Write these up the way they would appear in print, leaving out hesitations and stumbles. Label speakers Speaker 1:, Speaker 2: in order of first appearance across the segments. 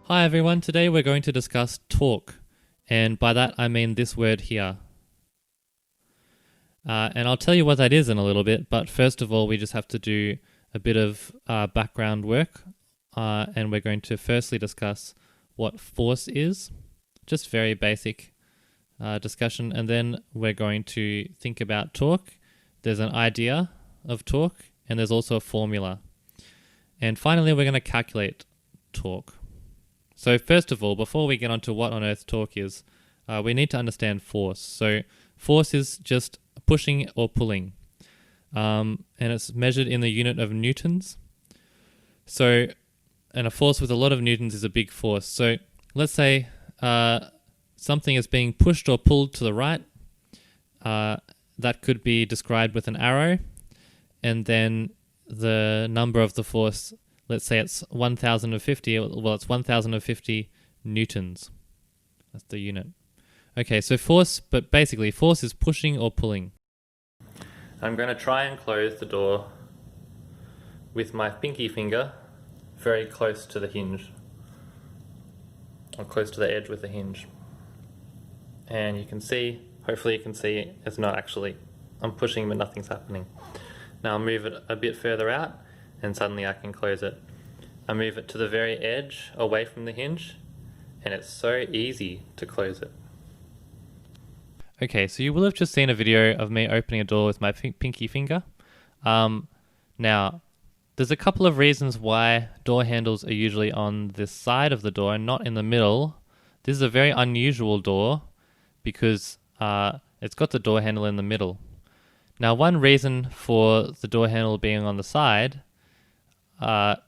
Speaker 1: Hi everyone, today we're going to discuss torque, and by that I mean this word here. And I'll tell you what that is in a little bit, but first of all we just have to do a bit of background work, and we're going to firstly discuss what force is, just very basic discussion, and then we're going to think about torque. There's an idea of torque, and there's also a formula. And finally we're going to calculate torque. So first of all, before we get on to what on earth torque is, we need to understand force. So force is just pushing or pulling, and it's measured in the unit of newtons. So, and a force with a lot of newtons is a big force. So let's say something is being pushed or pulled to the right. That could be described with an arrow, and then the number of the force, let's say it's 1050, well it's 1050 newtons. That's the unit. Okay, so force, but basically force is pushing or pulling. I'm going to try and close the door with my pinky finger very close to the hinge, or close to the edge with the hinge. And you can see, hopefully you can see, it's not actually, I'm pushing but nothing's happening. Now I'll move it a bit further out and suddenly I can close it. I move it to the very edge away from the hinge and it's so easy to close it. Okay, so you will have just seen a video of me opening a door with my pinky finger. Now, there's a couple of reasons why door handles are usually on this side of the door and not in the middle. This is a very unusual door because it's got the door handle in the middle. Now, one reason for the door handle being on the side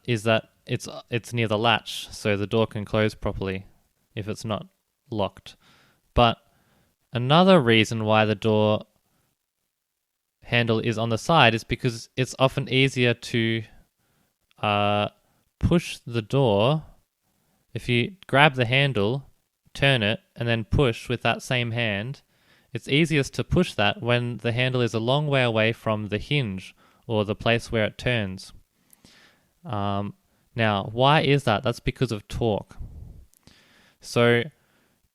Speaker 1: is that it's near the latch, so the door can close properly if it's not locked. But another reason why the door handle is on the side is because it's often easier to push the door. If you grab the handle, turn it, and then push with that same hand, it's easiest to push that when the handle is a long way away from the hinge or the place where it turns. Now, why is that? That's because of torque. So,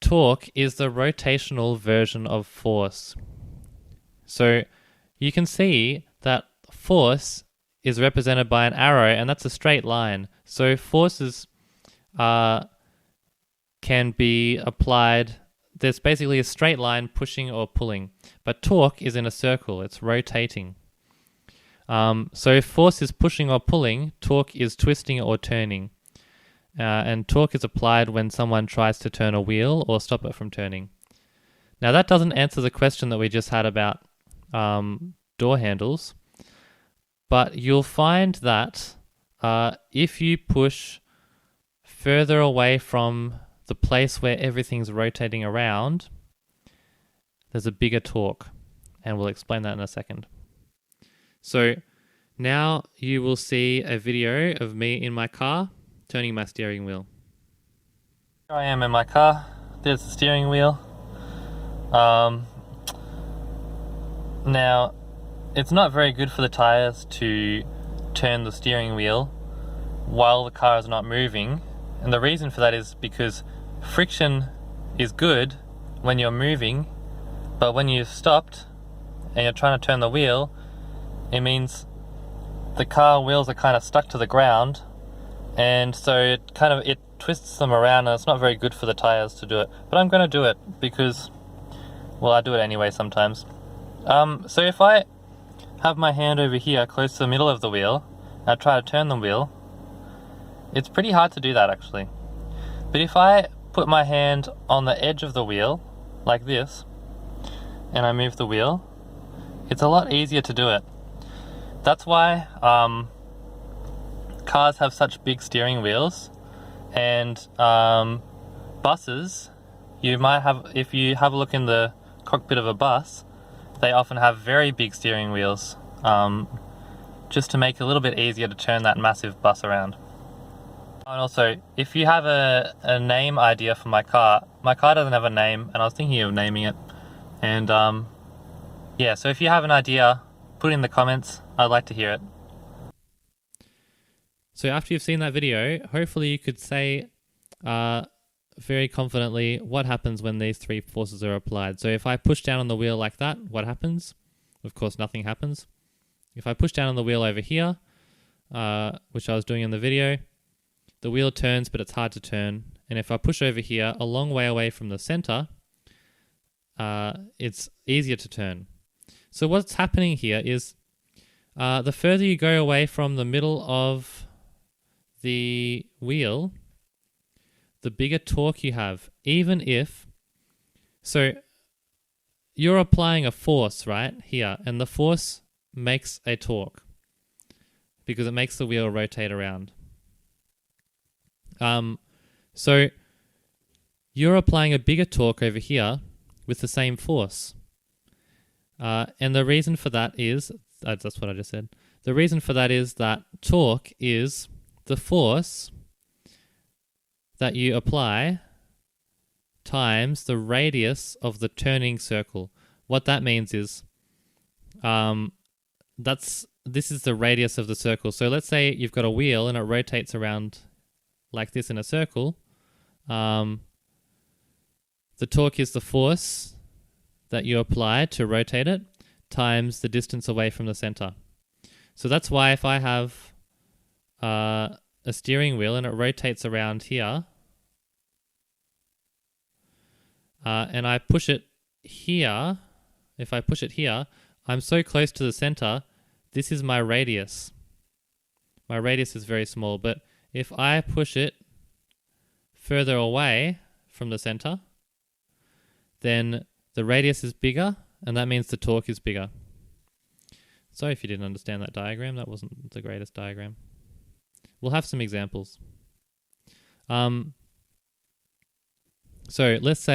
Speaker 1: torque is the rotational version of force. So, you can see that force is represented by an arrow, and that's a straight line. So, forces can be applied. There's basically a straight line pushing or pulling, but torque is in a circle, it's rotating. So if force is pushing or pulling, torque is twisting or turning. And torque is applied when someone tries to turn a wheel or stop it from turning. Now that doesn't answer the question that we just had about door handles, but you'll find that if you push further away from the place where everything's rotating around, there's a bigger torque, and we'll explain that in a second. So now you will see a video of me in my car turning my steering wheel. Here I am in my car, there's the steering wheel. Now, it's not very good for the tires to turn the steering wheel while the car is not moving, and the reason for that is because friction is good when you're moving, but when you've stopped and you're trying to turn the wheel, it means the car wheels are kind of stuck to the ground, and so it twists them around, and it's not very good for the tires to do it. But I'm going to do it because, well, I do it anyway sometimes. So if I have my hand over here close to the middle of the wheel, and I try to turn the wheel, it's pretty hard to do that actually. But if I put my hand on the edge of the wheel, like this, and I move the wheel, it's a lot easier to do it. That's why cars have such big steering wheels, and buses, you might have, if you have a look in the cockpit of a bus, they often have very big steering wheels, just to make it a little bit easier to turn that massive bus around. And also, if you have a name idea for my car doesn't have a name, and I was thinking of naming it, and yeah, so if you have an idea, put it in the comments, I'd like to hear it. So after you've seen that video, hopefully you could say very confidently what happens when these three forces are applied. So if I push down on the wheel like that, what happens? Of course, nothing happens. If I push down on the wheel over here, which I was doing in the video, the wheel turns, but it's hard to turn. And if I push over here a long way away from the center, it's easier to turn. So what's happening here is the further you go away from the middle of the wheel, the bigger torque you have, even if... So you're applying a force right here, and the force makes a torque because it makes the wheel rotate around. So you're applying a bigger torque over here with the same force. And the reason for that is, that's what I just said. The reason for that is that torque is the force that you apply times the radius of the turning circle. What that means is, this is the radius of the circle. So let's say you've got a wheel and it rotates around like this in a circle. The torque is the force that you apply to rotate it times the distance away from the center. So that's why if I have a steering wheel and it rotates around here, and I push it here, if I push it here, I'm so close to the center, this is my radius. My radius is very small, but if I push it further away from the center, then the radius is bigger, and that means the torque is bigger. Sorry if you didn't understand that diagram. That wasn't the greatest diagram. We'll have some examples. So let's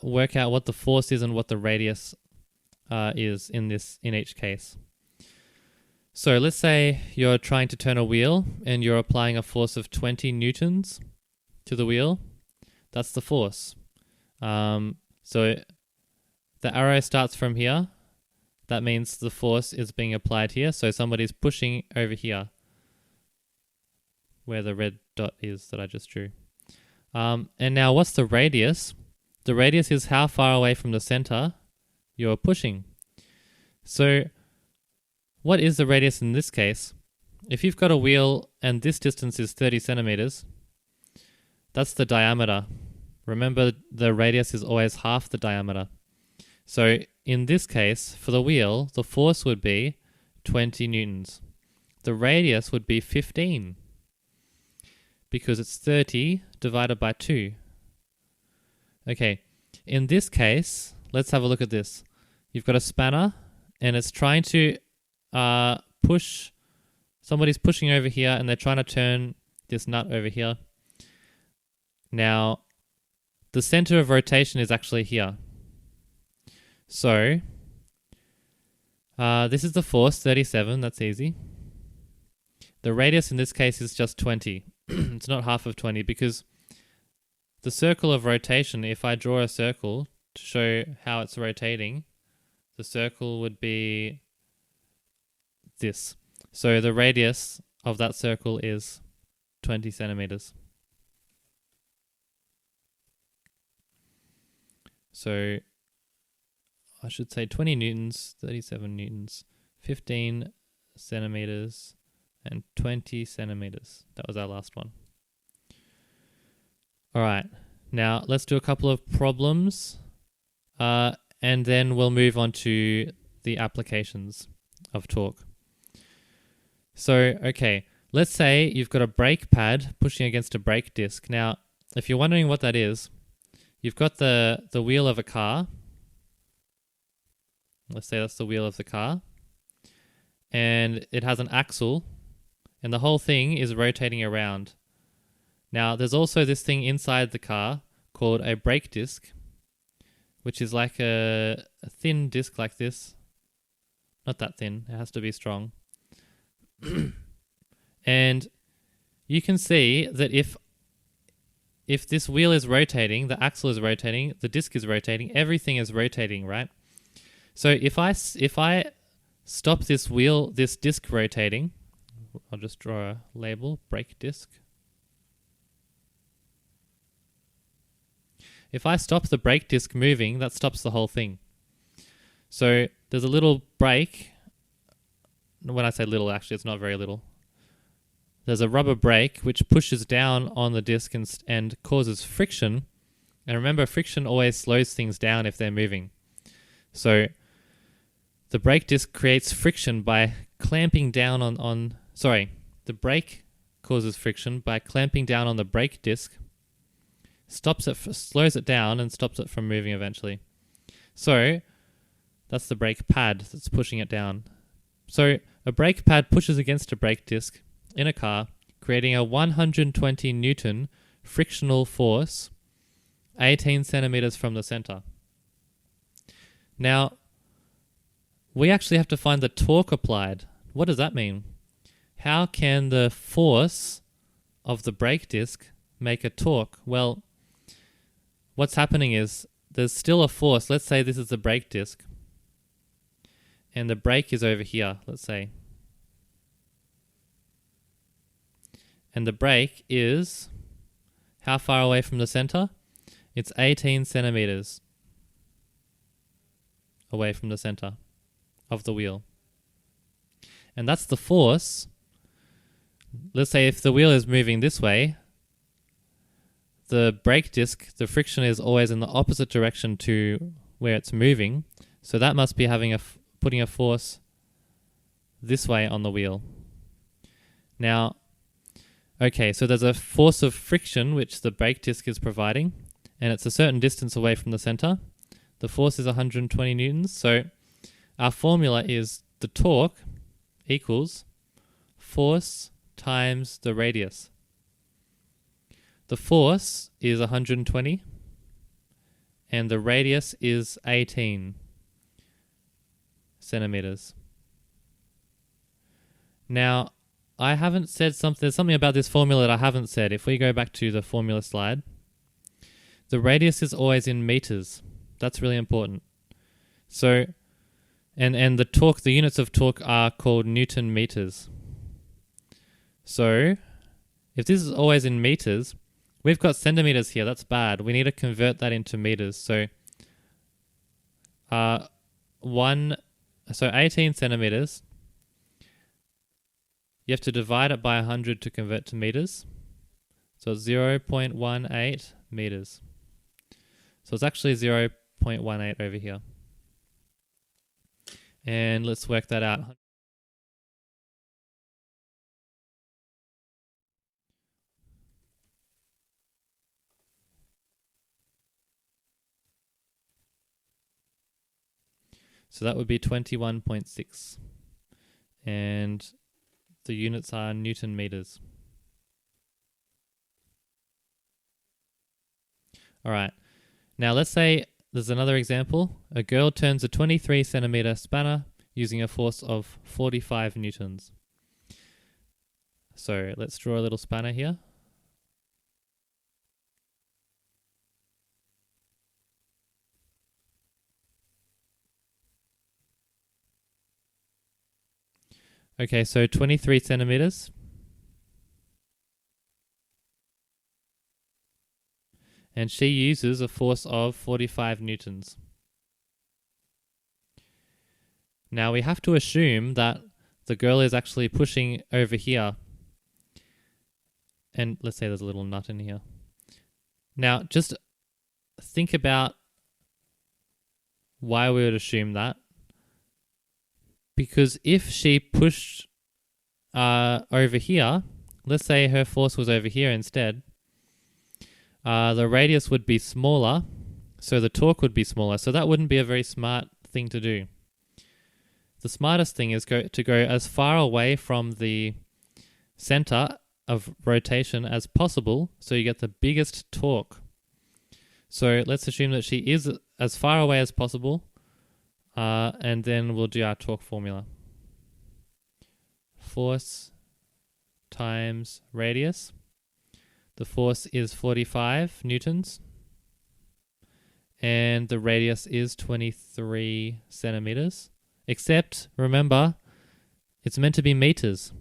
Speaker 1: work out what the force is and what the radius is in each case. So let's say you're trying to turn a wheel and you're applying a force of 20 newtons to the wheel. That's the force. So the arrow starts from here. That means the force is being applied here. So somebody's pushing over here where the red dot is that I just drew. And now what's the radius? The radius is how far away from the center you're pushing. So what is the radius in this case? If you've got a wheel and this distance is 30 centimeters, that's the diameter. Remember, the radius is always half the diameter. So in this case, for the wheel, the force would be 20 newtons. The radius would be 15 because it's 30 divided by 2. Okay, in this case, let's have a look at this. You've got a spanner and it's trying to push, somebody's pushing over here and they're trying to turn this nut over here. Now, the center of rotation is actually here. So, this is the force, 37, that's easy. The radius in this case is just 20. It's not half of 20 because the circle of rotation, if I draw a circle to show how it's rotating, the circle would be this. So the radius of that circle is 20 centimeters. So I should say 20 newtons, 37 newtons, 15 centimeters, and 20 centimeters. That was our last one. All right. Now let's do a couple of problems, and then we'll move on to the applications of torque. So, okay, let's say you've got a brake pad pushing against a brake disc. Now, if you're wondering what that is, you've got the wheel of a car. Let's say that's the wheel of the car. And it has an axle, and the whole thing is rotating around. Now, there's also this thing inside the car called a brake disc, which is like a thin disc like this. Not that thin, it has to be strong. And you can see that if this wheel is rotating, the axle is rotating, the disc is rotating, everything is rotating, right? So if I stop this disc rotating, I'll just draw a label, brake disc. If I stop the brake disc moving, that stops the whole thing. So there's a little brake. When I say little, actually, it's not very little. There's a rubber brake which pushes down on the disc and causes friction. And remember, friction always slows things down if they're moving. So the brake disc creates friction by clamping down the brake causes friction by clamping down on the brake disc, slows it down and stops it from moving eventually. So that's the brake pad that's pushing it down. So a brake pad pushes against a brake disc in a car, creating a 120 Newton frictional force 18 centimeters from the center. Now, we actually have to find the torque applied. What does that mean? How can the force of the brake disc make a torque? Well, what's happening is there's still a force. Let's say this is the brake disc, and the brake is over here, let's say. And the brake is how far away from the center? It's 18 centimeters away from the center of the wheel. And that's the force. Let's say if the wheel is moving this way, the brake disc, the friction is always in the opposite direction to where it's moving. So that must be putting a force this way on the wheel. Now, okay, so there's a force of friction which the brake disc is providing, and it's a certain distance away from the center. The force is 120 newtons, so our formula is the torque equals force times the radius. The force is 120 and the radius is 18 centimeters. Now, I haven't said something. There's something about this formula that I haven't said. If we go back to the formula slide, the radius is always in meters. That's really important. So, and the torque, the units of torque are called Newton meters. So, if this is always in meters, we've got centimeters here. That's bad. We need to convert that into meters. So, 18 centimeters. You have to divide it by 100 to convert to meters. So it's 0.18 meters. So it's actually 0.18 over here. And let's work that out. So that would be 21.6. And the units are Newton meters. All right. Now let's say there's another example. A girl turns a 23 centimeter spanner using a force of 45 newtons. So let's draw a little spanner here. Okay, so 23 centimeters. And she uses a force of 45 newtons. Now we have to assume that the girl is actually pushing over here. And let's say there's a little nut in here. Now just think about why we would assume that. Because if she pushed over here, let's say her force was over here instead, the radius would be smaller, so the torque would be smaller. So that wouldn't be a very smart thing to do. The smartest thing is to go as far away from the center of rotation as possible, so you get the biggest torque. So let's assume that she is as far away as possible. And then we'll do our torque formula. Force times radius. The force is 45 newtons. And the radius is 23 centimeters. Except, remember, it's meant to be meters.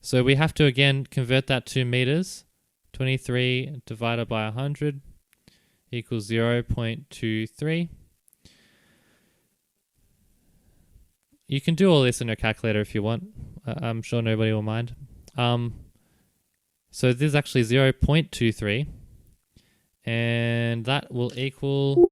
Speaker 1: So we have to again convert that to meters. 23 divided by 100 equals 0.23. You can do all this in a calculator if you want. I'm sure nobody will mind. So this is actually 0.23, and that will equal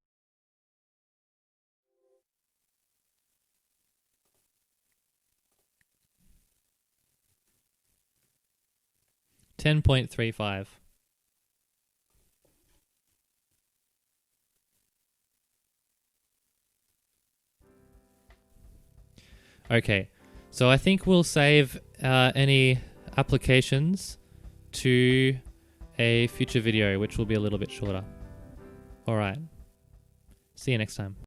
Speaker 1: 10.35. Okay, so I think we'll save any applications to a future video, which will be a little bit shorter. All right, see you next time.